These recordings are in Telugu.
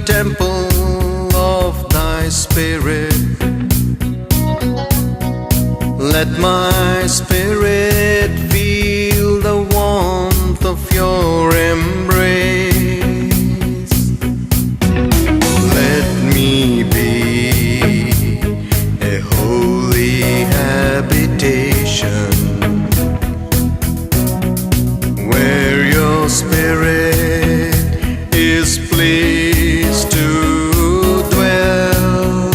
temple of thy spirit. Let my spirit feel the warmth of your embrace. Let me be a holy habitation where your spirit is pleased to dwell.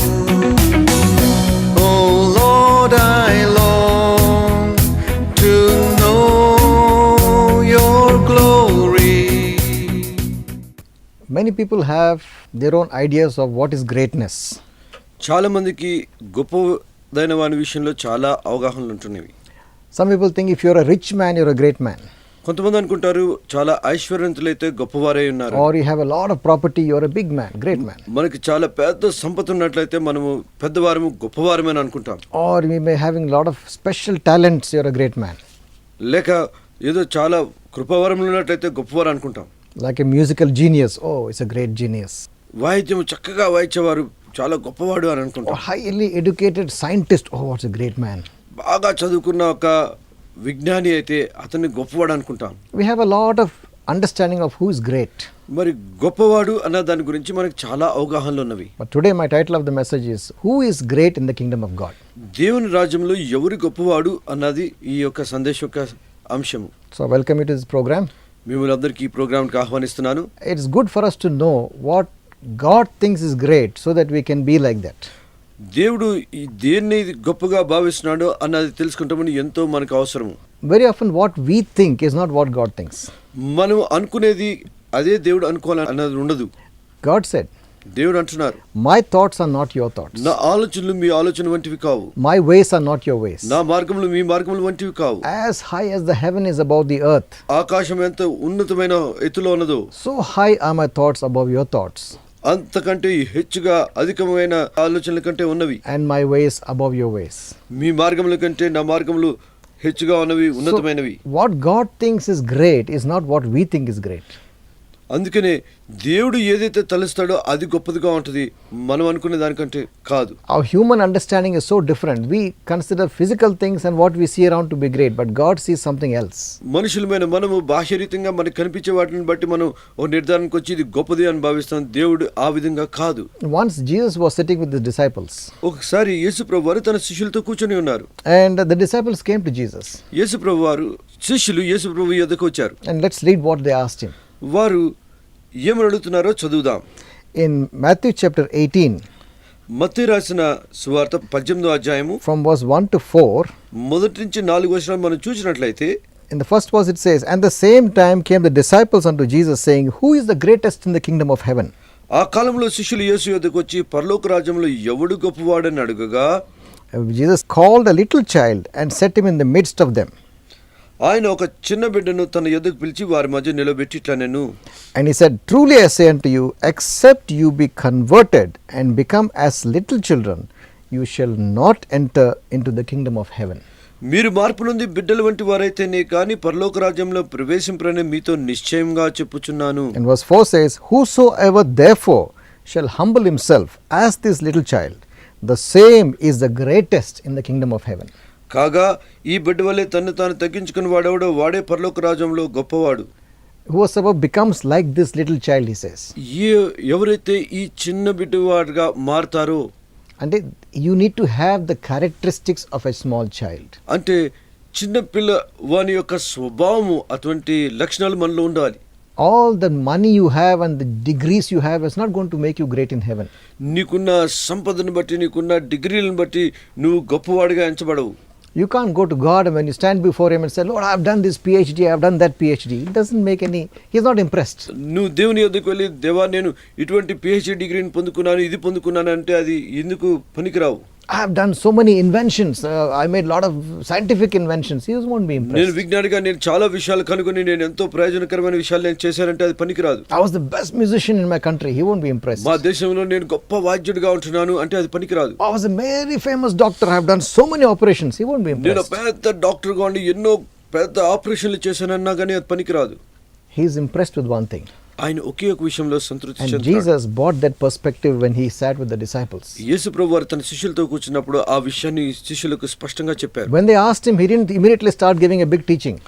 Oh Lord, I long to know your glory. Many people have their own ideas of what is greatness. చాలా మందికి గొప్పదైన వాని విషయంలో చాలా అవగాహనలు ఉంటున్నవి. Some people think if you're a rich man, you're a great man. కొంతమంది అనుకుంటారు చాలా ఐశ్వర్యవంతులైతే గొప్పవారై ఉన్నారు. Or you have a lot of property, you're a big man, great man. మనకి చాలా పెద్ద సంపద ఉన్నట్లయితే మనము పెద్దవారము గొప్పవారమని అనుకుంటాం. Or we may having a lot of special talents, you're a great man. లేక ఏదో చాలా కృపావరములు ఉన్నట్లయితే గొప్పవారు అనుకుంటాం. Like a musical genius, oh, it's a great genius. వాయిద్యం చక్కగా వాయించేవారు చాలా గొప్పవాడు అని Or అనుకుంటాం. highly educated scientist, oh, what's a great man. బాగా చదువుకున్న ఒక విజ్ఞాని అయితే అతన్ని గొప్పవాడు అనుకుంటాం. We have a lot of understanding of who is great. మరి గొప్పవాడు అన్న దాని గురించి మనకు చాలా అవగాహనలు ఉన్నవి. But today my title of the message is, who is great in the kingdom of God? దేవుని రాజ్యంలో ఎవరు గొప్పవాడు అన్నది ఈ యొక్క సందేశం యొక్క అంశము. So I welcome you to this program. మిమ్మల్ని అందరికీ ఈ ప్రోగ్రామ్కి ఆహ్వానిస్తున్నాను. It's good for us to know what God thinks is great so that we can be like that. దేవుడు ఈ దేన్ని గొప్పగా భావిస్తున్నాడో అన్నది తెలుసుకుంటామని ఎంతో మనకు అవసరము. Very often what we think is not what God thinks. మనం అనుకునేది అదే దేవుడు అనుకోవాలి అన్నది ఉండదు. God said, దేవుడు అంటున్నారు, my thoughts are not your thoughts. నా ఆలోచనలు మీ ఆలోచన వంటివి కావు, My ways are not your ways. నా మార్గములు మీ మార్గములు వంటివి కావు. As high as the heaven is above the earth, ఆకాశం ఎంత ఉన్నతమైన ఎత్తులో ఉన్నదో so high are my thoughts above your thoughts, అంతకంటే హెచ్చుగా అధికమైన ఆలోచనల కంటే ఉన్నవి. and my ways above your ways. మీ మార్గముల కంటే నా మార్గములు హెచ్చుగా ఉన్నవి, ఉన్నతమైనవి. What God thinks is great is not what we think is great. అందుకనే దేవుడు ఏదైతే తలుస్తాడో అది గొప్పదిగా ఉంటుంది, మనం అనుకునే దానికంటే కాదు. Our human understanding is so different. We consider physical things and what we see around to be great, but God sees something else. మనుషులమైన మనము బాహ్యరీతంగా మనకు కనిపించే వాటిని బట్టి మనం ఒక నిర్ధారణకు వచ్చి ఇది గొప్పది అని భావిస్తాం. దేవుడు ఆ విధంగా కాదు. Once Jesus was sitting with his disciples, ఒకసారి యేసు ప్రభువారు తన శిష్యులతో కూర్చొని ఉన్నారు. and the disciples came to Jesus. యేసు ప్రభువారు శిష్యులు యేసు ప్రభు యొద్దకు వచ్చారు. And let's read what they asked him. వారు ఏమని అడుగుతున్నారో చదువుదాం. In Matthew chapter 18, మత్తయి రాసిన సువార్త 18వ అధ్యాయము from verse 1 to 4, మొదటి నుంచి 4 వచనాలు మనం చూసినట్లయితే, in the first verse it says, "And the same time came the disciples unto Jesus, saying, Who is the greatest in the kingdom of heaven? ఆ కాలంలో శిష్యులు యేసు యొద్దకు వచ్చి పరలోక రాజ్యంలో ఎవడు గొప్పవాడని అడుగగా, Jesus called a little child and set him in the midst of them. ఆయన ఒక చిన్న బిడ్డను తన యొద్దకు పిలిచి వారి మధ్య నిలబెట్టి ఇట్లా నేను, And he said, Truly I say unto you, except you be converted and become as little children, you shall not enter into the kingdom of heaven." మీరు మార్పు నుండి బిడ్డల వంటి వారైతేనే కానీ పరలోక రాజ్యంలో ప్రవేశింపరని మీతో నిశ్చయంగా చెప్పుచున్నాను. And verse 4 says, "Whosoever therefore shall humble himself as this little child, the same is the greatest in the kingdom of heaven." కాగా ఈ బిడ్డ వలె తన్ను తాను తగ్గించుకుని వాడెవడో వాడే పరలోక రాజ్యంలో గొప్పవాడు. Whosoever becomes like this little child, he says. ఎవరైతే ఈ చిన్న బిడ్డవాడుగా మారతారో, And you need to have the characteristics of a small child. అంటే చిన్న పిల్ల వాని యొక్క స్వభావము అటువంటి లక్షణాలు మనలో ఉండాలి. All the money you have and the degrees you have is not going to make you great in heaven. నీకున్న సంపదను బట్టి, నీకున్న డిగ్రీలను బట్టి నువ్వు గొప్పవాడిగా ఎంచబడవు. You can't go to God and when you stand before him and say, Lord, I have done this PhD, I have done that PhD. It doesn't make any, he's not impressed. నువ్వు దేవుని యొద్దకు వెళ్ళి, దేవా నేను ఇటువంటి PhD డిగ్రీని పొందుకున్నాను, ఇది పొందుకున్నాను అంటే అది ఎందుకు పనికిరావు. I have done so many inventions. I made a lot of scientific inventions. He won't be impressed. నేను విజ్ఞానిగా నేను చాలా విషయాలు కనుగొని నేను ఎంతో ప్రయోజనకరమైన విషయాలు నేను చేశానంటే అది పనికిరాదు. I was the best musician in my country. He won't be impressed. మా దేశంలో నేను గొప్ప వాద్యుడిగా ఉంటున్నాను అంటే అది పనికిరాదు. I was a very famous doctor. I have done so many operations. He won't be నేను impressed. పెద్ద డాక్టర్గా ఉండి ఎన్నో పెద్ద ఆపరేషన్లు చేశానన్నా కానీ అది పనికిరాదు. He is impressed with one thing. ఆయన ఒకే ఒక విషయంలో సంతృప్తి And చెందుతాడు. Jesus brought that perspective when he sat with the disciples. యేసు ప్రభు వారు తన శిష్యులతో కూర్చున్నప్పుడు ఆ విషయాన్ని శిష్యులకు స్పష్టంగా చెప్పారు. When they asked him, he didn't immediately start giving a big teaching.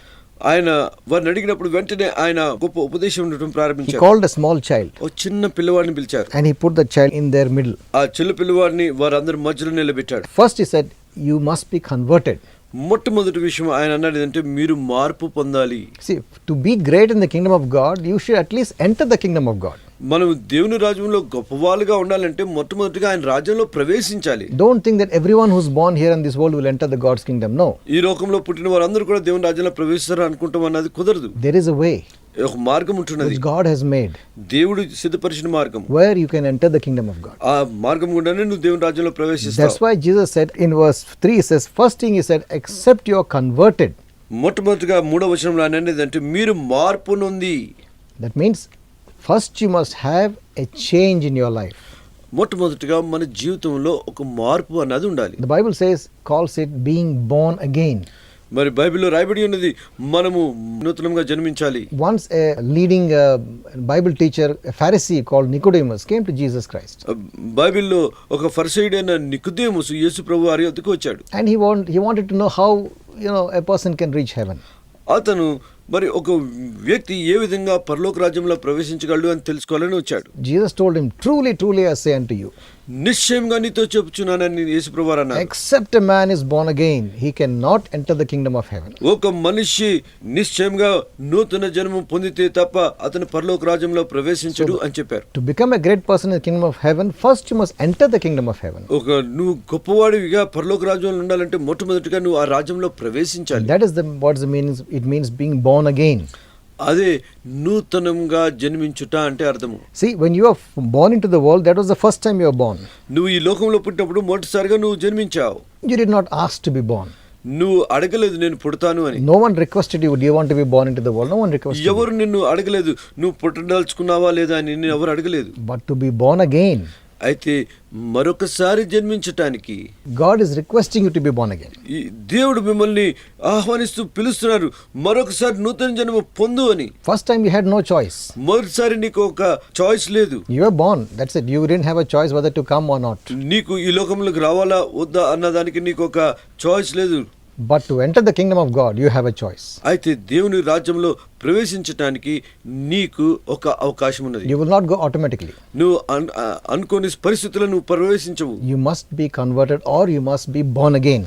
ఆయన వారిని అడిగినప్పుడు వెంటనే ఆయన గొప్ప ఉపదేశం ఉండటం He ప్రారంభించారు. called a small child ఓ చిన్న పిల్లవాడిని పిలిచారు. and he put the child in their middle. ఆ చిన్న పిల్లవాడిని వారందరి మధ్యలో నిలబెట్టాడు. First he said, you must be converted. మొట్టమొదటి విషయం ఆయన అన్నాడు ఏంటంటే మీరు మార్పు పొందాలి. See, to be great in the kingdom of God, you should at least enter the kingdom of God. మనం దేవుని రాజ్యంలో గొప్పవాళ్ళుగా ఉండాలంటే మొట్టమొదటిగా ఆయన రాజ్యంలో ప్రవేశించాలి. Don't think that everyone who's born here in this world will enter the God's kingdom. No. ఈ లోకంలో పుట్టిన వారందరూ కూడా దేవుని రాజ్యంలో ప్రవేశిస్తారు అనుకుంటాం అన్నది కుదరదు. There is a way ఒక మార్గం ఉంటున్నది, which God has made దేవుడు సిద్ధపరిచిన మార్గం. where you can enter the kingdom of God. ఆ మార్గం గుండానే నువ్వు దేవుని రాజ్యంలో ప్రవేశిస్తావు. That's why Jesus said in verse 3, he says, first thing he said, except you are converted. మొట్టమొదటిగా 3వ వచనంలో ఆయన అనేది అంటే మీరు మార్పు నొంది. That means first you must have a change in your life. మొట్టమొదటిగా మన జీవితంలో ఒక మార్పు అన్నది ఉండాలి. The Bible says, calls it being born again. మరి బైబిల్లో రాయబడి ఉన్నది మనము నూతనంగా జన్మించాలి. Once a leading Bible teacher, a Pharisee called Nicodemus, came to Jesus Christ. బైబిల్లో ఒక ఫరిసీయుడైన నికోదేముసు యేసు ప్రభు వారి వద్దకు వచ్చాడు. And he wanted to know how, a person can reach heaven. అతను మరి ఒక వ్యక్తి ఏ విధంగా పరలోక రాజ్యంలో ప్రవేశించగలడు అని తెలుసుకోవాలని వచ్చాడు. Jesus told him, truly, truly I say unto you, నిశ్చయంగా నీతో చెప్పుచున్నానని యేసు ప్రభు వారు అన్నారు. except a man is born again, he cannot enter the kingdom of heaven. ఒక మనిషి నిశ్చయంగా నూతన జన్మ పొందితే తప్ప అతను పరలోక రాజ్యంలో ప్రవేశించడు అని చెప్పారు. To become a great person in the kingdom of heaven, first you must enter the kingdom of heaven. ఒక నువ్వు గొప్పవాడివిగా పరలోక రాజ్యంలో ఉండాలంటే మొట్టమొదటిగా నువ్వు ఆ రాజ్యంలో ప్రవేశించాలి. That is what's the means. It means being born again. అదే నూతనంగా జన్మించుట అంటే అర్థము. See, when you are born into the world, that was the first time you were born. నువ్వు ఈ లోకంలో పుట్టినప్పుడు మొదటిసారిగా నువ్వు జన్మించావు. You did not ask to be born. నువ్వు అడగలేదు నేను పుడతాను అని. No one requested you, do you want to be born into the world? No one requested you. ఎవరు నిన్ను అడగలేదు నువ్వు పుట్టదలుచుకున్నావా లేదా అని నిన్ను ఎవరు అడగలేదు. But to be born again, అయితే మరొకసారి జన్మించటానికి God is requesting you to be born again. ఈ దేవుడు మిమ్మల్ని ఆహ్వానిస్తూ పిలుస్తున్నారు మరొకసారి నూతన జన్మ పొందు అని. First time you had no choice. మొదటిసారి నీకు ఒక చాయిస్ లేదు. You were born, that's it. You didn't have a choice whether to come or not. నీకు ఈ లోకంలోకి రావాలా వద్దా అన్నదానికి నీకు ఒక చాయిస్ లేదు. But to enter the kingdom of God, you have a choice. అయితే దేవుని రాజ్యంలో ప్రవేశించటానికి నీకు ఒక అవకాశం ఉన్నది. You will not go automatically. నువ్వు అనుకోని పరిస్థితుల్లో నువ్వు ప్రవేశించవు. You must be converted or you must be born again.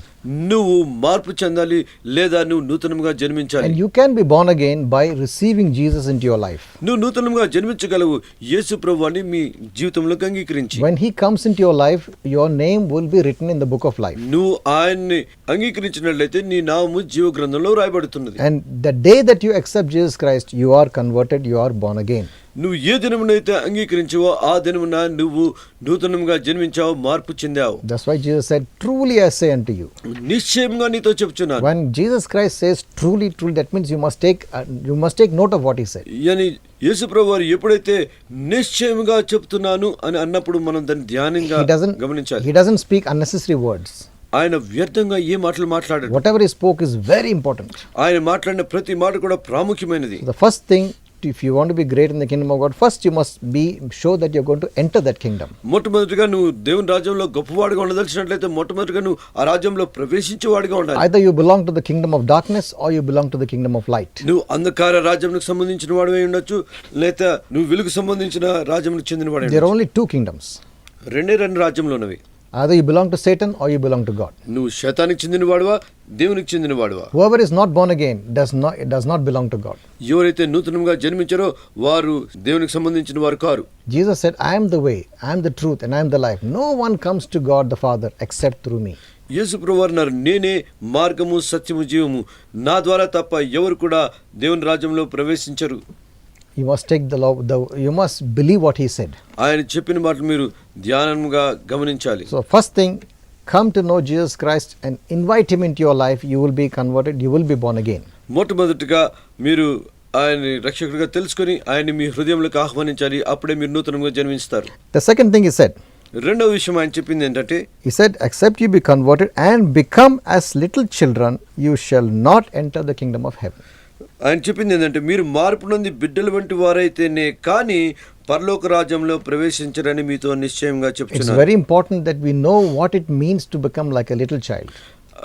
నువ్వు మార్పు చెందాలి లేదా నువ్వు నూతనంగా జన్మించాలి. And you can be born again by receiving Jesus into your life. నువ్వు నూతనంగా జన్మించగలవు యేసు ప్రభువుని మీ జీవితంలోకి అంగీకరించి. When he comes into your life, your name will be written in the book of life. నువ్వు ఆయన్ని అంగీకరించినట్లయితే నీ నామము జీవ గ్రంథంలో రాయబడుతున్నది. And the day that you accept Jesus Christ, you are converted, you are born again. నువ్వు ఏ దినమునైతే అంగీకరించావో ఆ దినమున నువ్వు నూతనంగా జన్మించావు, మార్పు చెందావు. That's why Jesus said, truly I say unto you. నిశ్చయంగా నీతో చెప్తున్నాను. When Jesus Christ says truly, truly, that means you must take note of what he said. అని యేసుప్రభు వారు ఎప్పుడైతే నిశ్చయంగా చెప్తున్నాను అని అన్నప్పుడు మనం దాన్ని ధ్యానంగా గమనించాలి. He doesn't speak unnecessary words. ఆయన వ్యర్థంగా ఏ మాటలు మాట్లాడాడు. Whatever he spoke is very important. ఆయన మాట్లాడిన ప్రతి మాట కూడా ప్రాముఖ్యమైనది. The first thing, if you want to be great in the kingdom of God, first you must show that you're going to enter that kingdom. మొట్టమొదటిగా నువ్వు దేవుని రాజ్యంలో గొప్పవాడిగా ఉండదలిచినట్లయితే మొట్టమొదటిగా నువ్వు ఆ రాజ్యంలో ప్రవేశించేవాడిగా ఉండాలి. Either you belong to the kingdom of darkness or you belong to the kingdom of light. నువ్వు అంధకార రాజ్యానికి సంబంధించిన వాడివై ఉండొచ్చు లేదా నువ్వు వెలుగు సంబంధించిన రాజ్యానికి చెందిన వాడివై. There are only two kingdoms. రెండు రాజ్యంలో ఉన్నవి. Either you belong to Satan or you belong to God. నువ్వు శైతానికి చెందిన వాడువా దేవునికి చెందిన వాడువా. Whoever is not born again does not belong to God. ఎవరైతే నూతనంగా జన్మించారో వారు దేవునికి సంబంధించిన వారు car. Jesus said, I am the way, I am the truth, and I am the life. No one comes to God the Father except through me. యేసు ప్రభువు అన్నారు, నేనే మార్గము సత్యము జీవము, నా ద్వారా తప్ప ఎవరు కూడా దేవుని రాజ్యంలో ప్రవేశించరు. You must take the law. You must believe what he said. ఆయన చెప్పిన మాటలు మీరు ధ్యానంగా గమనించాలి. So first thing, come to know Jesus Christ and invite him into your life. You will be converted. You will be born again. మొట్టమొదటిగా మీరు ఆయన్ని రక్షకుడిగా తెలుసుకొని ఆయన్ని మీ హృదయంలోకి ఆహ్వానించాలి. అప్పుడే మీరు నూతనంగా జన్మిస్తారు. The second thing he said, రెండవ విషయం ఆయన చెప్పింది ఏంటంటే, He said, except you be converted and become as little children, you shall not enter the kingdom of heaven. ఆయన చెప్పింది ఏంటంటే, మీరు మార్పు నొంది బిడ్డల వంటి వారైతేనే కానీ పరలోక రాజ్యంలో ప్రవేశించరని మీతో నిశ్చయంగా It's చెప్తున్నారు. very important that we know what it means to become like a little child.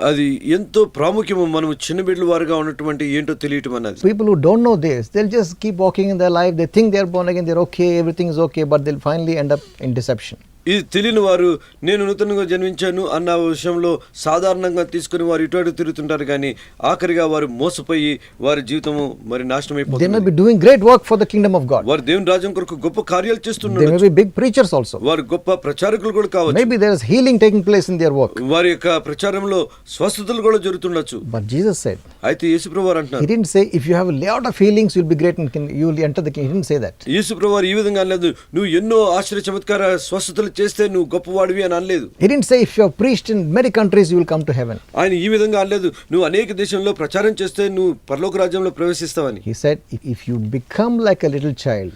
అది ఎంతో ప్రాముఖ్యము. మనం చిన్న బిడ్డల వారుగా ఉన్నటువంటి ఏంటో తెలియటం అన్నది. People who don't know this, they'll just keep walking in their life. They think they're born again, they're okay, everything is okay, but they'll finally end up in deception. ఇది తెలియని వారు నేను నూతనంగా జన్మించాను అన్న విషయంలో సాధారణంగా తీసుకుని వారు ఇటు అటు తిరుగుతుంటారు, కానీ ఆఖరిగా వారు మోసపోయి వారి జీవితము మరి నాశనం They may అయిపోతుంది. be doing great work for the kingdom of God. వారు దేవుని రాజ్యం కొరకు గొప్ప కార్యాలు They చేస్తున్నారు. may be big preachers also. వారు గొప్ప ప్రచారకులు కూడా కావచ్చు. Maybe there is healing taking place in their work. వారి యొక్క ప్రచారంలో స్వస్థతలు కూడా జరుగుతుండొచ్చు. But Jesus said, అయితే యేసుప్రభు వారు He అంటున్నారు, didn't say if you have a lot of healings, you'll be great and you will enter the kingdom. He didn't say that. యేసుప్రభు వారు ఈ విధంగా అనలేదు, నువ్వు ఎన్నో ఆశ్చర్య చమత్కార స్వస్థతలు చేస్తే నువ్వు గొప్పవాడివి అని అనలేదు. He didn't say if you have preached in many countries, you will come to heaven. ఆయన ఈ విధంగా అనలేదు, నువ్వు అనేక దేశంలో ప్రచారం చేస్తే నువ్వు పరలోక రాజ్యంలో ప్రవేశిస్తావని. He said, if you become like a little child,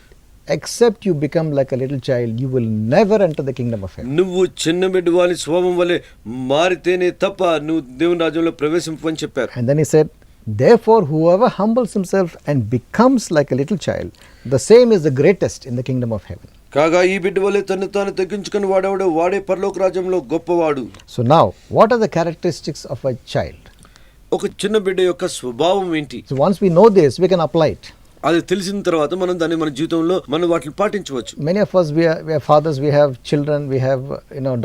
except you become like a little child, you will never enter the kingdom of heaven. నువ్వు చిన్న బిడ్డ వాని స్వభావం వలె మారితేనే తప్ప నువ్వు దేవుని రాజ్యంలో ప్రవేశింపని చెప్పారు. And then he said, therefore, whoever humbles himself and becomes like a little child, the same is the greatest in the kingdom of heaven. కాగా ఈ బిడ్డ వలె తను తాను తగ్గించుకుని వాడేవాడు వాడే పరలోక రాజ్యంలో గొప్పవాడు. So now, what are the characteristics of a child? ఒక చిన్న బిడ్డ యొక్క స్వభావం ఏంటి? So once we know this, we can apply it. అది తెలిసిన తర్వాత మనం దాన్ని మన జీవితంలో మనం వాటిని పాటించవచ్చు. Many of us, we are fathers, we have children, we have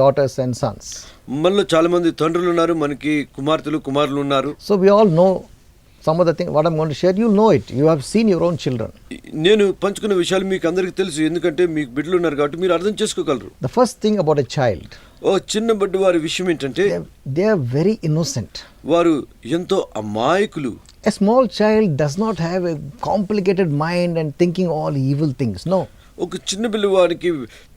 daughters and sons. మనలో చాలా మంది తండ్రులు ఉన్నారు, మనకి కుమార్తెలు కుమారులు ఉన్నారు. So we all know some of the things, what I'm going to share, you'll know it. You have seen your own children. నేను పంచుకున్న విషయాలు మీకు అందరికీ తెలుసు, ఎందుకంటే మీకు బిడ్డలు ఉన్నారు కాబట్టి మీరు అర్థం చేసుకోగలరు. The first thing about a child, ఓ చిన్న బిడ్డ వారి విషయం ఏంటంటే they are very innocent. వారు ఎంతో అమాయకులు. A small child does not have a complicated mind and thinking all evil things. No. ఒక చిన్న పిల్లవాడికి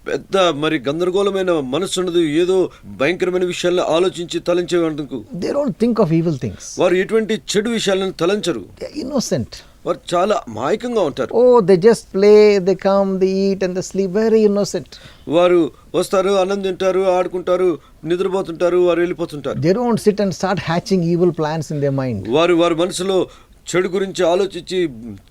పెద్ద మరి గందరగోళమైన మనసు ఉండదు, ఏదో భయంకరమైన విషయాలను ఆలోచించి తలంచేందుకు. They don't think of evil things. వారు ఎటువంటి చెడు విషయాలను తలంచరు. They are innocent. వారు చాలా అమాయకంగా ఉంటారు. Oh, they just play, they come, they eat and they sleep. Very innocent. వారు వస్తారు, అన్నం తింటారు, ఆడుకుంటారు, నిద్రపోతుంటారు, వారు వెళ్ళిపోతుంటారు. They don't sit and start hatching evil plans in their mind. వారి మనసులో చెడు గురించి ఆలోచించి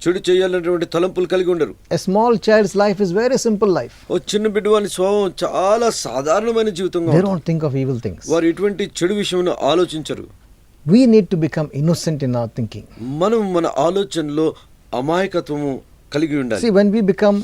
చెడు చేయాలనేటువంటి తలంపులు కలిగి ఉండరు. A small child's life is very simple life. ఓ చిన్న బిడ్డవాని స్వభావం చాలా సాధారణమైన జీవితంగా They ఉంటుంది. don't think of evil things. వారు ఎటువంటి చెడు విషయం ఆలోచించరు. We need to become innocent in our thinking. మనం మన ఆలోచనలో అమాయకత్వము కలిగి ఉండాలి. See, when we become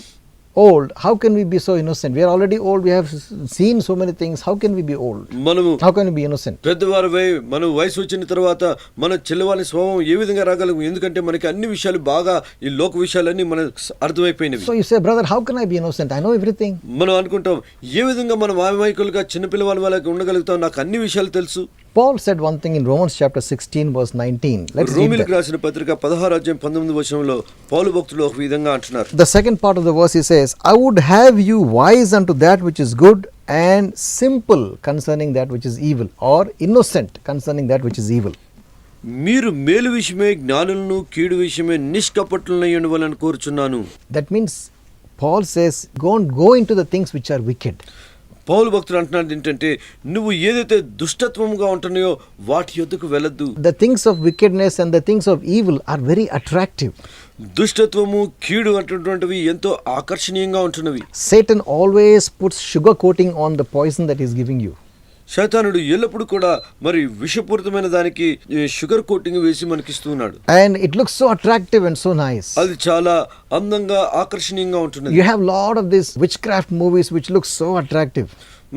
old, how can we be so innocent? We are already old, we have seen so many things. How can we be old? మనము How can we be innocent? పెద్దవారవై మనం వయసు వచ్చిన తర్వాత మన చిల్లవాని స్వభావం ఏ విధంగా రాగలము? ఎందుకంటే మనకి అన్ని విషయాలు బాగా ఈ లోక విషయాలన్నీ మనకు అర్థమైపోయినవి. So you say, brother, how can I be innocent? I know everything. మనం అనుకుంటాం, ఏ విధంగా మనం అమాయకులుగా చిన్నపిల్లవాళ్ళ వాళ్ళకి ఉండగలుగుతాం, నాకు అన్ని విషయాలు తెలుసు. Paul said one thing in Romans chapter 16 verse 19. Let's read రోమీయులకు that. రాసిన పత్రిక 16:19 పౌలు భక్తులు ఒక విధంగా అంటున్నారు. The second part of the verse he says, I would have you wise unto that which is good and simple concerning that which is evil, or innocent concerning that which is evil. మీరు మేలు విషయమే జ్ఞానులను, కీడు విషయమే నిష్కపటులనై ఉండవాలని కోరుచున్నాను. That means Paul says, don't go into the things which are wicked. పౌలు భక్తులు అంటున్నది ఏంటంటే, నువ్వు ఏదైతే దుష్టత్వముగా ఉంటున్నాయో వాటి యొద్దకు వెళ్ళొద్దు. The things of wickedness and the things of evil are very attractive. దుష్టత్వము, కీడు అటువంటివి ఎంతో ఆకర్షణీయంగా ఉంటున్నవి. Satan always puts sugar coating on the poison that he is giving you. శైతానుడు ఎల్లప్పుడూ కూడా మరి విషపూరితమైన దానికి షుగర్ కోటింగ్ వేసి మనకిస్తూ ఉన్నాడు. And it looks so attractive and so nice. అది చాలా అందంగా ఆకర్షణీయంగా ఉంటున్నది. You have a lot of these witchcraft movies which look so attractive.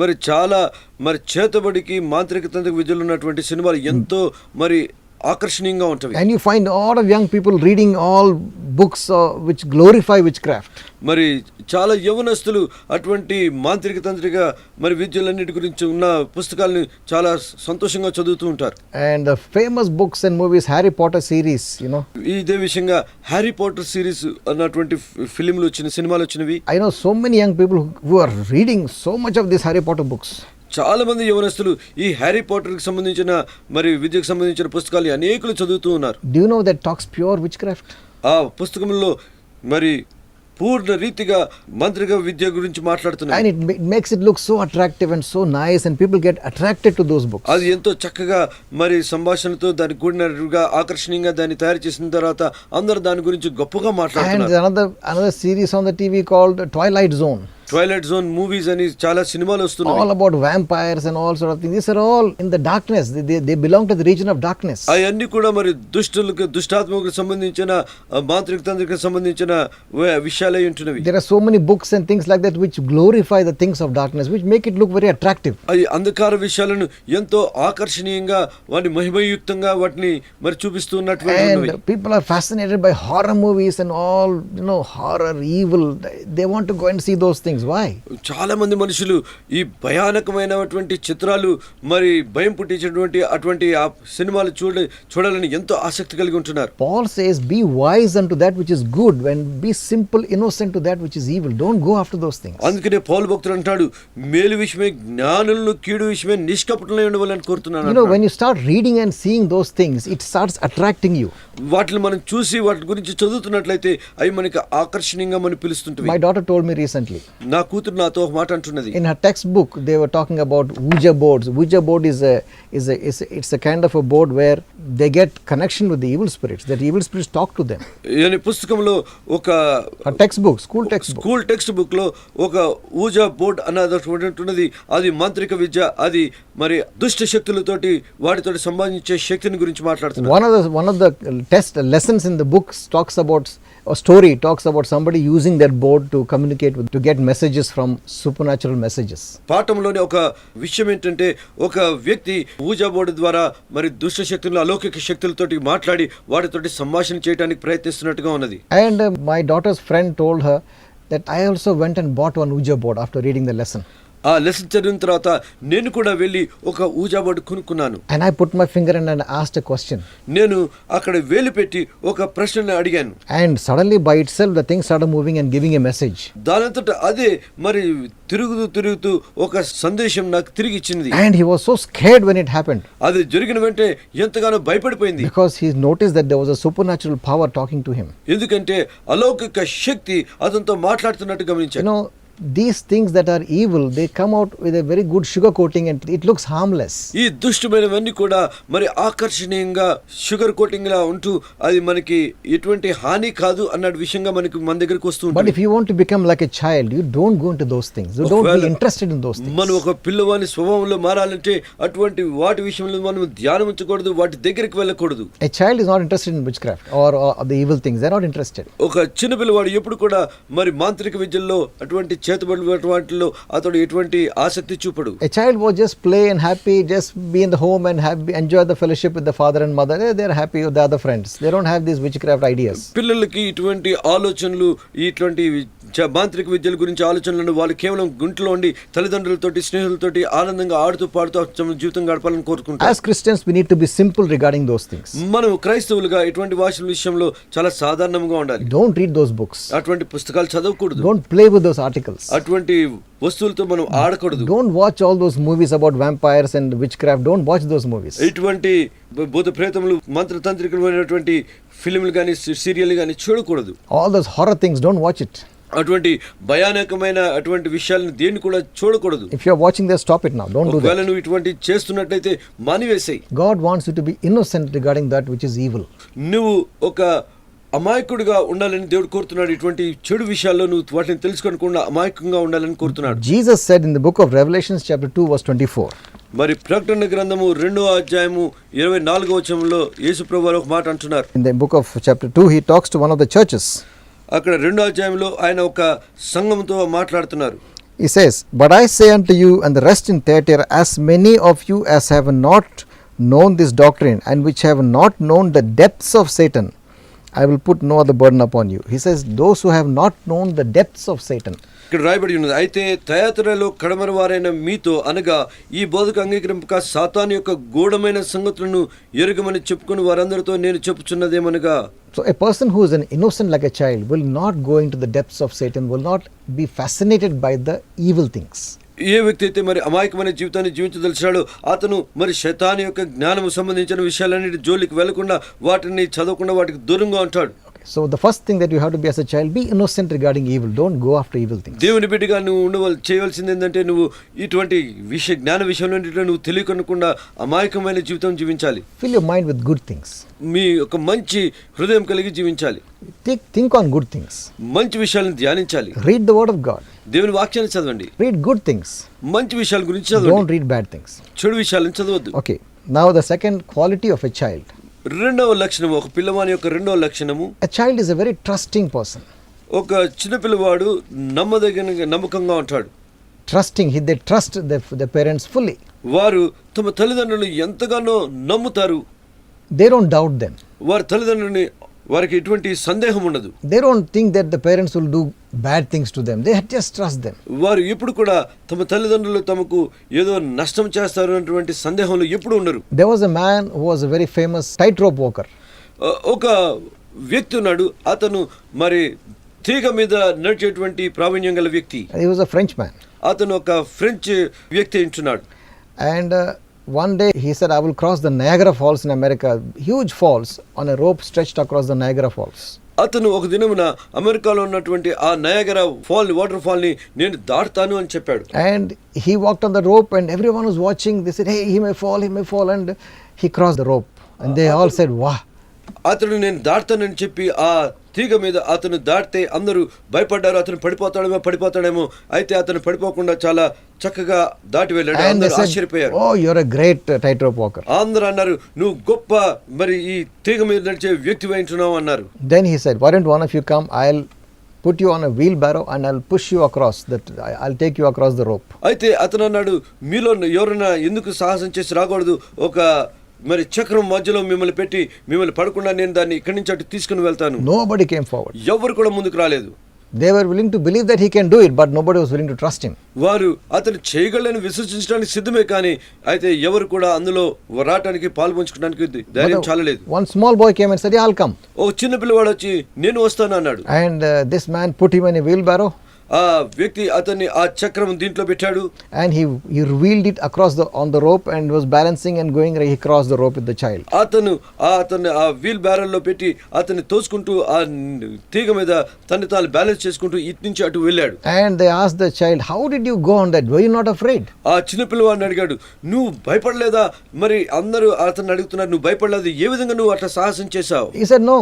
మరి చాలా మరి చేతబడికి మాంత్రిక తంత్ర విద్యలు ఉన్నటువంటి సినిమాలు ఎంతో మరి ఆకర్షణీయంగా ఉంటవి. And you find a lot of young people reading all books which glorify witchcraft. మరి చాలా యవనస్తులు అటువంటి మాంత్రిక తంత్రిక మరి విద్యలన్నిటి గురించి ఉన్న పుస్తకాలను చాలా సంతోషంగా చదువుతూ ఉంటారు. And the famous books and movies, Harry Potter series, ఇదే విషయంగా హ్యారీ పాటర్ సిరీస్ అన్నటువంటి ఫిలింలు వచ్చిన సినిమాలు వచ్చినవి. I know so many young people who are reading so much of these Harry Potter books. చాలా మంది యవనస్తులు ఈ హ్యారీ పాటర్కి సంబంధించిన మరి విద్యకు సంబంధించిన పుస్తకాలు అనేకులు చదువుతూ ఉన్నారు. Do you know that talks pure witchcraft? ఆ పుస్తకంలో మరి పూర్ణ రీతిగా మంత్రిక విద్య గురించి మాట్లాడుతున్నారు. And it makes it look so attractive and so nice, and people get attracted to those books. అది ఎంతో చక్కగా మరి సంభాషణతో దాని కూడినగా ఆకర్షణీయంగా దాన్ని తయారు చేసిన తర్వాత అందరూ దాని గురించి గొప్పగా And మాట్లాడుతున్నారు. another series on the TV called Twilight Zone, twilight zone movies అని చాలా సినిమాలు వస్తున్నాయి. all about vampires and all sort of things. These are all in the darkness. They belong to the region of darkness. అవన్నీ కూడా మరి దుష్టాత్మకు సంబంధించిన మాంత్రిక తంత్రికి సంబంధించిన విషయాలై ఉంటున్నవి. There are so many books and things like that which glorify the things of darkness, which make it look very attractive. అవి అంధకార విషయాలను ఎంతో ఆకర్షణీయంగా వాటిని మహిమయుక్తంగా వాటిని మరి చూపిస్తూ ఉన్నటువంటి And people are fascinated by horror movies and all, horror, evil. They want to go and see those things. Why? చాలా మంది మనుషులు ఈ భయానకమైనటువంటి చిత్రాలు మరి భయం పుట్టించేటువంటి అటువంటి ఆ సినిమాలు చూడాలని ఎంతో ఆసక్తి కలిగి ఉంటున్నారు. Paul says, be wise unto that which is good, and be simple, innocent to that which is evil. Don't go after those things. అందుకనే పౌలు భక్తుడు అంటాడు, మేలు విషయమే జ్ఞానులను కీడు విషయమే నిష్కపటులై ఉండవాలని కోరుతున్నాను. When you start reading and seeing those things, it starts attracting you. వాటిని మనం చూసి వాటి గురించి చదువుతున్నట్లయితే అవి మనకి ఆకర్షణీయంగా మనం పిలుస్తుంటాయి. My daughter told me recently, నా కూతురు నాతో ఒక మాట అంటున్నది. in her textbook they were talking about Ouija boards. Ouija board it's a kind of a board where they get connection with the evil spirits. That evil spirits talk to them. ఈ పుస్తకంలో ఒక school textbook బుక్ లో ఒక ఊజా బోర్డ్ అన్నది అది మాంత్రిక విద్య, అది మరి దుష్ట శక్తులతోటి వాటితోటి సంబంధించే శక్తిని గురించి మాట్లాడుతున్నారు. One of the test lessons in the book talks about a story, talks about somebody using that board to communicate with, to get messages from supernatural messages. పాఠంలోని ఒక విషయం ఏంటంటే ఒక వ్యక్తి ఊజా బోర్డు ద్వారా మరి దుష్ట శక్తులు అలౌకిక శక్తులతోటి మాట్లాడి వాటితోటి సంభాషణ చేయడానికి ప్రయత్నిస్తున్నట్టుగా ఉన్నది. And my daughter's friend told her that I also went and bought one Ouija board after reading the lesson. ఆ లెసన్ చదివిన తర్వాత నేను కూడా వెళ్ళి ఒక ఊజా బోర్డు కొనుక్కున్నాను. And I put my finger in and asked a question. నేను అక్కడ వేలు పెట్టి ఒక ప్రశ్నను అడిగాను. And suddenly by itself the thing started moving and giving a message. దానంతట అదే మరి తిరుగుతూ ఒక సందేశం నాకు తిరిగి ఇచ్చింది. And he was so scared when it happened. అది జరిగిన వెంటనే ఎంతగానో భయపడిపోయింది. Because he noticed that there was a supernatural power talking to him. ఎందుకంటే అలౌకిక శక్తి అతనితో మాట్లాడుతున్నట్టు గమనించాను. These things that are evil, they come out with a very good sugar coating and it looks harmless. ఈ దుష్టమైనవన్నీ కూడా మరి ఆకర్షణీయంగా షుగర్ కోటింగ్ లా ఉంటూ అది మనకి ఎటువంటి హాని కాదు అన్న విషయంగా మనకి మన దగ్గరికి వస్తూ ఉంటుంది. But if you want to become like a child, you don't go into those things. You don't be interested in those things. మనం ఒక పిల్లవాని స్వభావంలో మారాలంటే అటువంటి వాటి విషయంలో మనం ధ్యానం ఉంచకూడదు, వాటి దగ్గరికి వెళ్ళకూడదు. A child is not interested in witchcraft or the evil things. They're not interested. ఒక చిన్న పిల్లవాడు ఎప్పుడు కూడా మరి మాంత్రిక విద్యల్లో అటువంటి చేతబడి వాటిలో అతడు ఎటువంటి ఆసక్తి చూపడు. A child was just play and happy, just be in the home and enjoy the fellowship with the father and mother. They're happy with the other friends. They don't have these witchcraft ideas. పిల్లలకి ఇటువంటి ఆలోచనలు, ఇటువంటి మాంత్రిక విద్యల గురించి ఆలోచనలను వాళ్ళు కేవలం గుంట్లో ఉండి తల్లిదండ్రులతోటి స్నేహితులతోటి ఆనందంగా ఆడుతూ పాడుతూ జీవితం గడపాలని కోరుకుంటారు. As Christians we need to be simple regarding those things. మనం క్రైస్తవులుగా ఇటువంటి భాషల విషయంలో చాలా సాధారణంగా ఉండాలి. Don't read those books. అటువంటి పుస్తకాలు చదవకూడదు. Don't play with those articles. అటువంటి వస్తువులతో మనం ఆడకూడదు. Don't watch all those movies about vampires and witchcraft. Don't watch those movies. ఇటువంటి భూత ప్రేతములు మంత్రతంత్రికమైనటువంటి ఫిల్మ్లు కానీ సీరియల్ కానీ చూడకూడదు. All those horror things, don't watch it. అటువంటి భయానకమైన అటువంటి విషయాలను దేన్ని కూడా చూడకూడదు. If you are watching this, stop it now. Don't do that. ఒకవేళ నువ్వు ఇటువంటి చేస్తున్నట్లయితే మానివేసేయ్. God wants you to be innocent regarding that which is evil. నువ్వు ఒక అమాయకుడిగా ఉండాలని దేవుడు కోరుతున్నాడు. ఇటువంటి చెడు విషయాల్లో నువ్వు వాటిని తెలుసుకోకుండా అమాయకంగా ఉండాలని కోరుతున్నాడు. Jesus said in the book of Revelation chapter 2 verse 24. మరి ప్రకటన గ్రంథము 2వ అధ్యాయము 24వ వచనంలో యేసు ప్రభువు ఒక మాట అంటున్నారు. In the book of chapter 2 he talks to one of the churches. అక్కడ 2వ అధ్యాయంలో ఆయన ఒక సంఘంతో మాట్లాడుతున్నారు. He says, "But I say unto you and the rest in Thyatira, as many of you as have not known this doctrine and which have not known the depths of Satan, I will put no other burden upon you." He says, those who have not known the depths of Satan. ఇక్కడ రాయబడి ఉన్నది, అయితే తయాతురలో కడమర వారైన మీతో అనగా ఈ బోధకు అంగీకరింపక సాతాను యొక్క గూఢమైన సంగతులను ఎరుగమని చెప్పుకుని వారందరితో నేను చెప్పుచున్నదేమనగా. So a person who is an innocent like a child will not go into the depths of Satan, will not be fascinated by the evil things. ఏ వ్యక్తి అయితే మరి అమాయకమైన జీవితాన్ని జీవించదలిచాడో అతను మరి శైతాను యొక్క జ్ఞానము సంబంధించిన విషయాలన్నిటి జోలికి వెళ్లకుండా వాటిని చదవకుండా వాటికి దూరంగా ఉంటాడు. So the first thing that you have to be as a child, be innocent regarding evil. Don't go after evil things. దేవుని బిడ్డగా నువ్వు చేయవలసింది ఏంటంటే నువ్వు ఇటువంటి జ్ఞాన విషయంలో నువ్వు తెలియకుండా అమాయకమైన జీవితం జీవించాలి. Fill your mind with good things. మీ ఒక మంచి హృదయం కలిగి జీవించాలి. Think on good things. మంచి విషయాలను ధ్యానించాలి. Read the word of God. దేవుని వాక్యాన్ని చదవండి. Read good things. మంచి విషయాల గురించి చదవండి. Don't read bad things. చెడు విషయాలను చదవద్దు. Okay. Now the second quality of a child. రెండవ లక్షణము, ఒక పిల్లవాని యొక్క రెండవ లక్షణము, A child is a very trusting person. ఒక చిన్న పిల్లవాడు నమ్మకంగా ఉంటాడు. Trusting, they trust their parents fully. వారు తమ తల్లిదండ్రులను ఎంతగానో నమ్ముతారు. They don't doubt them. వారి తల్లిదండ్రులని వారికి ఎటువంటి సందేహం ఉండదు. They don't think that the parents will do bad things to them. They just trust them. వారు ఎప్పుడు కూడా తమ తల్లిదండ్రులు తమకు ఏదో నష్టం చేస్తారు అన్నటువంటి సందేహంలో ఎప్పుడు ఉండరు. There was a man who was a very famous tightrope walker. ఒక వ్యక్తి ఉన్నాడు, అతను మరి తీగ మీద నడిచేటువంటి ప్రావీణ్యం గల వ్యక్తి. He was a French man. అతను ఒక ఫ్రెంచ్ వ్యక్తి ఉంటున్నాడు. And one day he said, I will cross the Niagara Falls in America, huge falls, on a rope stretched across the Niagara Falls. అతను ఒక దినమున అమెరికాలో ఉన్నటువంటి ఆ నయాగరా ఫాల్ వాటర్ ఫాల్ ని నేను దాటుతాను అని చెప్పాడు. And he walked on the rope and everyone was watching. They said, hey, he may fall, and he crossed the rope. And they all said, wow. అతను నేను దాటుతానని చెప్పి ఆ తీగ మీద అతను దాటితే అందరూ భయపడ్డారు. అతను పడిపోతాడేమో. అయితే అతను పడిపోకుండా చాలా చక్కగా దాటి వెళ్ళాడు. And they అందరూ said, ఆశ్చర్యపోయారు. oh, you're a great tightrope walker. అందరూ అన్నారు, నువ్వు గొప్ప మరి ఈ తీగ మీద నడిచే వ్యక్తి ఉంటున్నావు అన్నారు. Then he said, why don't one of you come? I'll put you on a wheelbarrow and I'll push you across. I'll take you across the rope. అయితే అతను అన్నాడు, మీలో ఎవరైనా ఎందుకు సాహసం చేసి రాకూడదు? ఒక మరి చక్రం మధ్యలో మిమ్మల్ని పెట్టి మిమ్మల్ని పడకుండా నేను దాన్ని ఇక్కడి నుంచి అటు తీసుకుని వెళ్తాను. Nobody came forward. ఎవరు కూడా ముందుకు రాలేదు. They were willing to believe that he can do it, but nobody was willing to trust him. వారు అతను చేయగలని విశ్వసించడానికి సిద్ధమే, కానీ అయితే ఎవరు కూడా అందులో రావడానికి పాల్పంచుకోవడానికి ధైర్యం చాలలేదు. One small boy came and said, yeah, I'll come. ఓ చిన్న పిల్లవాడు వచ్చి నేను వస్తాను అన్నాడు. And this man put him in a wheelbarrow. ఆ వ్యక్తి అతన్ని ఆ చక్రం దీంట్లో పెట్టాడు. And he wheeled it across on the rope and was balancing and going. He crossed the rope with the child. అతను ఆ వీల్ బ్యారల్లో పెట్టి అతన్ని తోసుకుంటూ ఆ తీగ మీద తను తాను బ్యాలెన్స్ చేసుకుంటూ ఇటు నుంచి అటు వెళ్ళాడు. And they asked the child, how did you go on that? Were you not afraid? ఆ చిన్న పిల్లవాడిని అడిగాడు, నువ్వు భయపడలేదా? మరి అందరూ అతన్ని అడుగుతున్నారు, నువ్వు భయపడలేదు, ఏ విధంగా నువ్వు అట్లా సాహసం చేశావు? He said, no.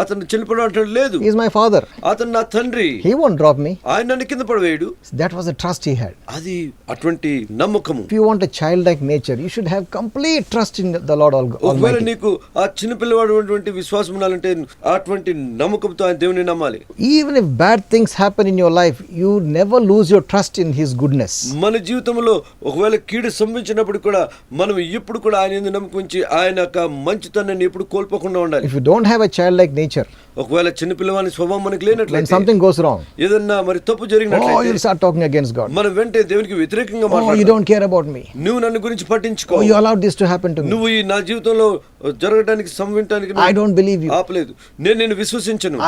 అతను చిన్నపిల్లవాడు లేదు, He is my father. అతను నా తండ్రి, He won't drop me. ఆయన నన్ను కింద పడవేయడు. That was the trust he had. అది అటువంటి నమ్మకము. If you want a childlike nature, you should have complete trust in the Lord ఒకవేళ Almighty. నీకు ఆ చిన్న పిల్లవాడు విశ్వాసం ఉండాలంటే అటువంటి నమ్మకంతో ఆయన దేవుని నమ్మాలి. Even if bad things happen in your life, you never lose your trust in His goodness. మన జీవితంలో ఒకవేళ కీడు సంభవించినప్పుడు కూడా మనం ఎప్పుడు కూడా ఆయన యందు నమ్మకం ఉంచి ఆయన యొక్క మంచితనాన్ని ఎప్పుడు కోల్పోకుండా ఉండాలి. If you don't have a childlike nature, ఒకవేళ చిన్న పిల్లవాని స్వభావం మనకు when లేనట్లయితే, something goes wrong, ఏదన్నా మరి తప్పు oh, జరిగినట్లయితే you'll start talking against God. మనం వెంటనే దేవునికి వ్యతిరేకంగా Oh, you మాట్లాడతాం. don't care about me. నువ్వు నన్ను గురించి పట్టించుకో, Oh, you allowed this to happen to me. నువ్వు ఈ నా జీవితంలో జరగడానికి సంవించడానికి I don't believe you. ఆపలేదు. నేను నిన్ను విశ్వసించను,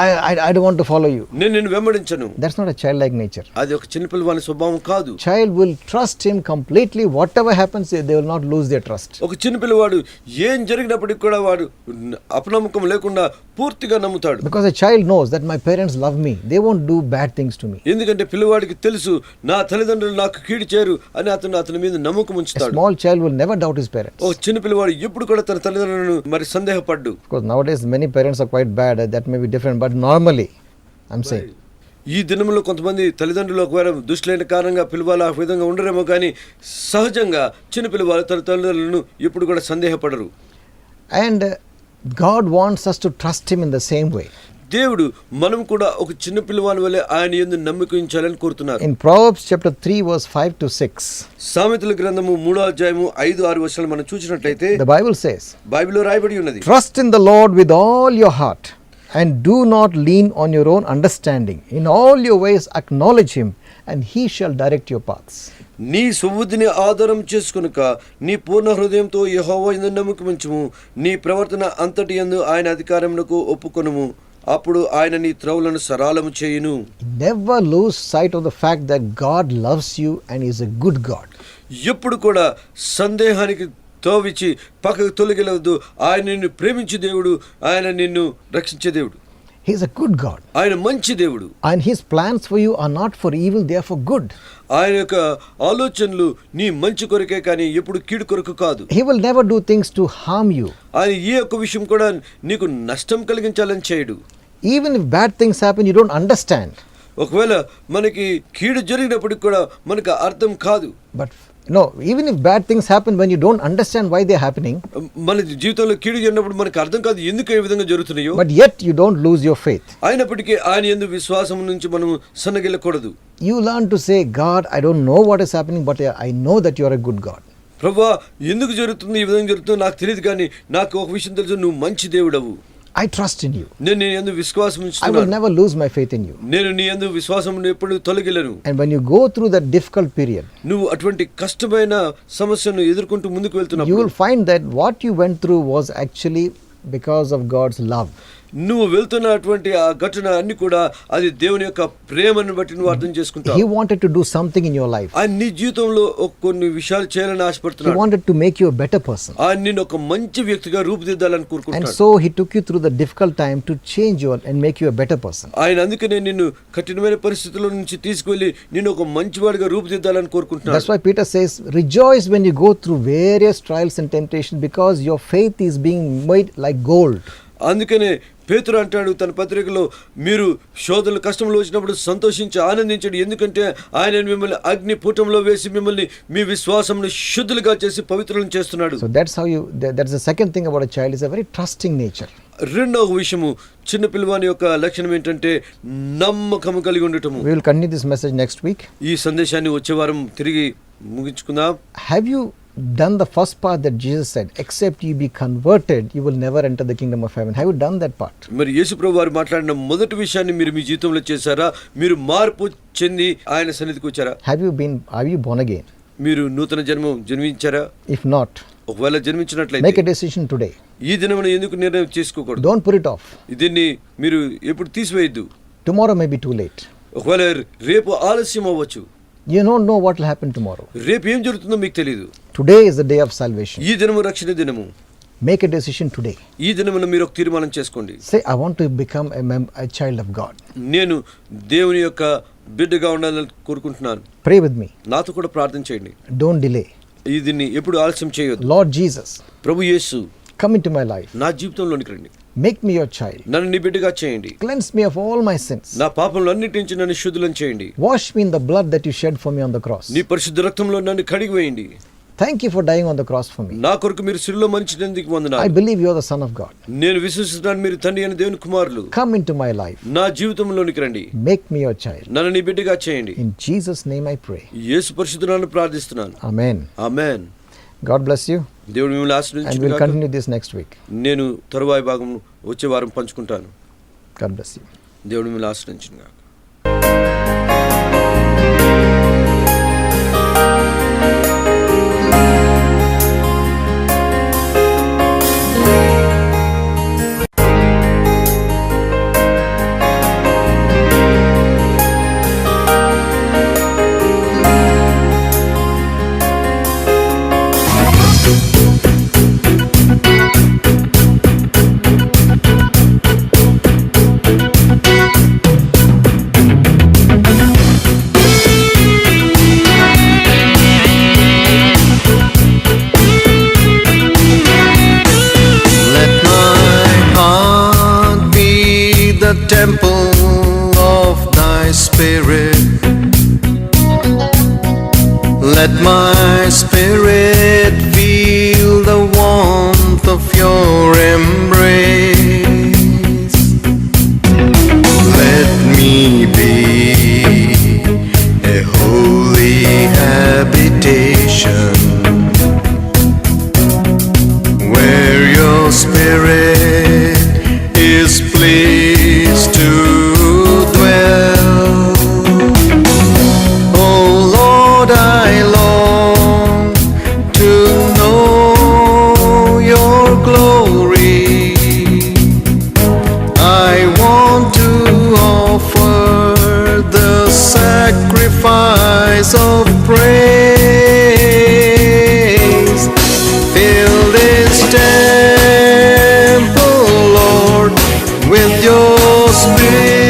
I don't want to follow you. నేను నిన్ను వెంబడించను. That's not a childlike nature. అది ఒక చిన్న పిల్లవాని స్వభావం కాదు. Child will trust him completely. Whatever happens, they will not lose their trust. ఒక చిన్న పిల్లవాడు ఏం జరిగినప్పటికీ కూడా వాడు అపనమ్మకం లేకుండా పూర్తిగా నమ్ముతాడు. Because a child knows that my parents love me. They won't do bad things to me. ఎందుకంటే పిల్లవాడికి తెలుసు నా తల్లిదండ్రులు నాకు కీడు చేయరు అని అతని మీద నమ్మకం A ఉంచుతాడు. small child will never doubt his parents. ఓ చిన్న పిల్లవాడు ఎప్పుడు కూడా తన తల్లిదండ్రులను మరి సందేహపడ్డు. Of course, nowadays many parents are quite bad. That may be different, but normally, I'm saying. ఈ దినంలో కొంతమంది తల్లిదండ్రులు ఒకవేళ దుష్టులైన కారణంగా పిల్లవాళ్ళు ఆ విధంగా ఉండరేమో, కానీ సహజంగా చిన్న పిల్లవాళ్ళు తన తల్లిదండ్రులను ఎప్పుడు కూడా సందేహపడరు. And God wants us to trust Him in the same way. దేవుడు మనం కూడా ఒక చిన్న పిల్లవాని వలె ఆయన యందు నమ్మకం ఉంచాలని కోరుతున్నారు. In Proverbs chapter 3 verse 5 to 6, సామెతల గ్రంథము 3వ అధ్యాయము 5-6 వచనాలు మనం చూసినట్లయితే the Bible says, బైబిల్లో రాయబడి ఉన్నది, trust in the Lord with all your heart and do not lean on your own understanding. In all your ways acknowledge Him and He shall direct your paths. నీ సుబుద్ధిని ఆధారం చేసుకొనుక నీ పూర్ణ హృదయంతో యెహోవా యందు నమ్మకం ఉంచుము, నీ ప్రవర్తన అంతటి యందు ఆయన అధికారమునకు ఒప్పుకొనుము, అప్పుడు ఆయన నీ త్రోవలను సరళము చేయును. Never lose sight of the fact that God loves you and is a good God. ఎప్పుడు కూడా సందేహానికి తోవిచి పక్కకు తొలగిలవద్దు. ఆయన నిన్ను ప్రేమించే దేవుడు, ఆయన నిన్ను రక్షించే దేవుడు. He is a good God. ఆయన మంచి దేవుడు. And His plans for you are not for evil, they are for good. ఆయన యొక్క ఆలోచనలు నీ మంచి కొరకే కానీ ఎప్పుడు కీడు కొరకు కాదు. He will never do things to harm you. ఆయన ఈ యొక్క విషయం కూడా నీకు నష్టం కలిగించాలని చేయడు. Even if bad things happen, you don't understand. ఒకవేళ మనకి కీడు జరిగినప్పటికి కూడా మనకు అర్థం కాదు. But no, even if bad things happen when you don't understand why they're happening, మన జీవితంలో కీడు జరిగినప్పుడు మనకు అర్థం కాదు ఎందుకు ఏ విధంగా జరుగుతున్నాయో. but yet you don't lose your faith. అయినప్పటికీ ఆయన యందు విశ్వాసం నుంచి మనం సన్నగిల్లకూడదు. You learn to say, God, I don't know what is happening, but I know that you are a good God. ప్రభువా ఎందుకు జరుగుతుంది ఈ విధంగా జరుగుతుందో నాకు తెలియదు కానీ నాకు ఒక విషయం తెలుసు, నువ్వు మంచి దేవుడవు. I trust in you. నేను నీ యందు విశ్వాసం I will ఉంచుతున్నాను. never lose my faith in you. నేను నీ యందు విశ్వాసం ఎప్పుడు తొలగిలను. And when you go through that difficult period, నువ్వు అటువంటి కష్టమైన సమస్యను ఎదుర్కొంటూ ముందుకు you వెళ్తున్నప్పుడు will find that what you went through was actually because of God's love. నువ్వు వెళ్తున్నటువంటి ఆ ఘటన అన్ని కూడా అది దేవుని యొక్క ప్రేమను బట్టి నువ్వు అర్థం He చేసుకుంటావు. wanted to do something in your life. ఆయన నీ జీవితంలో కొన్ని విషయాలు చేయాలని He ఆశపడుతున్నాడు. wanted to make you a better person. ఆయన నిన్ను ఒక మంచి వ్యక్తిగా రూపుదిద్దాలని And కోరుకుంటాడు. so He took you through the difficult time to change you and make you a better person. ఆయన అందుకనే నిన్ను కఠినమైన పరిస్థితుల నుంచి తీసుకువెళ్ళి నిన్ను ఒక మంచివాడిగా రూపుదిద్దాలని That's కోరుకుంటున్నాడు. why Peter says, rejoice when you go through various trials and temptations, because your faith is being made like gold. అందుకనే పేతురు అంటాడు తన పత్రికలో, మీరు శోధనలు కష్టంలో వచ్చినప్పుడు సంతోషించి ఆనందించండి, ఎందుకంటే ఆయన మిమ్మల్ని అగ్ని పూటంలో వేసి మిమ్మల్ని మీ విశ్వాసంను శుద్ధులుగా చేసి పవిత్రులను చేస్తున్నాడు. So that's how you, that's the second thing about a child, is a very trusting nature. రెండవ విషయము చిన్న పిల్లవాని యొక్క లక్షణం ఏంటంటే నమ్మకము కలిగి ఉండటము. We will continue this message next week. ఈ సందేశాన్ని వచ్చే వారం తిరిగి ముగించుకుందాం. Have you done the first part that Jesus said, except you be converted, you will never enter the kingdom of heaven? Have you done that part? మరి యేసుప్రభు వారు మాట్లాడిన మొదటి విషయాన్ని మీరు మీ జీవితంలో చేశారా? మీరు మార్పు చెంది ఆయన సన్నిధికి వచ్చారా? Are you born again? మీరు నూతన జన్మించారా? If not, ఒకవేళ make జన్మించినట్లయితే a decision today. ఈ దినమున ఎందుకు నిర్ణయం చేసుకోకూడదు? Don't put it off. దీన్ని మీరు ఎప్పుడు తీసివేయద్దు. Tomorrow may be too late. ఒకవేళ రేపు ఆలస్యం అవ్వచ్చు. You don't know what will happen tomorrow. రేపు ఏం జరుగుతుందో మీకు తెలియదు. Today is the day of salvation. ఈ దినము రక్షణ దినము. Make a decision today. ఈ దినమున మీరు ఒక తీర్మానం చేసుకోండి. Say, I want to become a child of God. నేను దేవుని యొక్క బిడ్డగా ఉండాలని కోరుకుంటున్నాను. Pray with me. నాతో కూడా ప్రార్థన చేయండి. Don't delay. దీన్ని ఎప్పుడు ఆలస్యం చేయొద్దు. Lord Jesus, Prabhu Yesu, come into my life. నా జీవితంలోనికి రండి. Make me your child. నన్ను నీ బిడ్డగా చేయండి. Cleanse me of all my sins. నా పాపంలో అన్నిటి నుంచి నన్ను శుద్ధులను చేయండి. Wash me in the blood that you shed for me on the cross. నీ పరిశుద్ధ రక్తంలో నన్ను కడిగి వేయండి. Thank you for dying on the cross for me. నా కొరకు మీరు శిలువలో మరణించినందుకు I వందనాలు. believe you are the Son of God. నేను విశ్వసిస్తున్నాను మీరు తండ్రి అయిన దేవుని కుమారులు. Come into my life. నా జీవితంలోనికి రండి. Make me your child. నన్ను నీ బిడ్డగా చేయండి. In Jesus' name I pray. యేసు పరిశుద్ధ నామమున ప్రార్థిస్తున్నాను. Amen. Amen. God bless you. దేవుడు మిమ్మల్ని And we'll ఆశీర్వదించుగాక. continue this next week. నేను తరువాయి భాగం వచ్చే వారం పంచుకుంటాను. God bless you. దేవుడు మిమ్మల్ని ఆశీర్వదించుగాక. Let my heart be the temple of thy spirit. Let my spirit feel the warmth of your embrace. Let me be a holy habitation where your spirit is pleased to dwell. Oh Lord, I long to know your glory. I want to offer the sacrifice of praise. Fill this temple, Lord, with your Spirit.